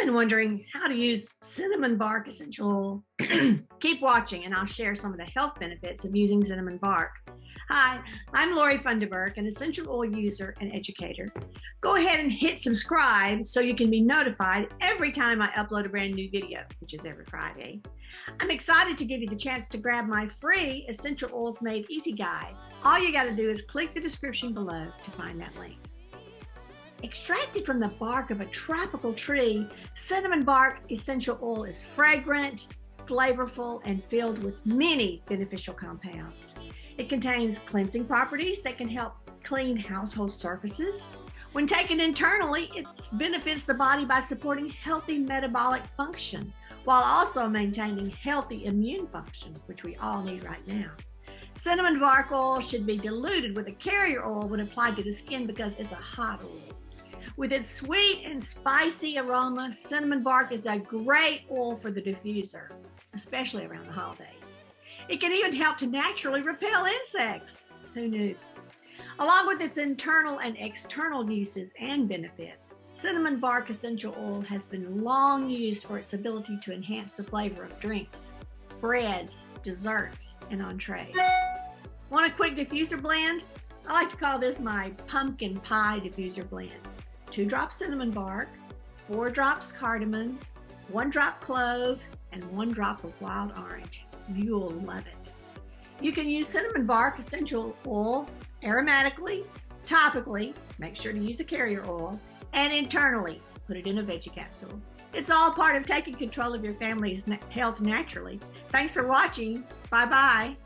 Been wondering how to use cinnamon bark essential oil. Keep watching and I'll share some of the health benefits of using cinnamon bark. Hi, I'm Lori Funderburk, an essential oil user and educator. Go ahead and hit subscribe so you can be notified every time I upload a brand new video, which is every Friday. I'm excited to give you the chance to grab my free Essential Oils Made Easy guide. All you got to do is click the description below to find that link. Extracted from the bark of a tropical tree, cinnamon bark essential oil is fragrant, flavorful, and filled with many beneficial compounds. It contains cleansing properties that can help clean household surfaces. When taken internally, it benefits the body by supporting healthy metabolic function, while also maintaining healthy immune function, which we all need right now. Cinnamon bark oil should be diluted with a carrier oil when applied to the skin because it's a hot oil. With its sweet and spicy aroma, cinnamon bark is a great oil for the diffuser, especially around the holidays. It can even help to naturally repel insects. Who knew? Along with its internal and external uses and benefits, cinnamon bark essential oil has been long used for its ability to enhance the flavor of drinks, breads, desserts, and entrees. Want a quick diffuser blend? I like to call this my pumpkin pie diffuser blend. 2 drops cinnamon bark, 4 drops cardamom, 1 drop clove, and 1 drop of wild orange. You'll love it. You can use cinnamon bark essential oil aromatically, topically, make sure to use a carrier oil, and internally, put it in a veggie capsule. It's all part of taking control of your family's health naturally. Thanks for watching. Bye-bye.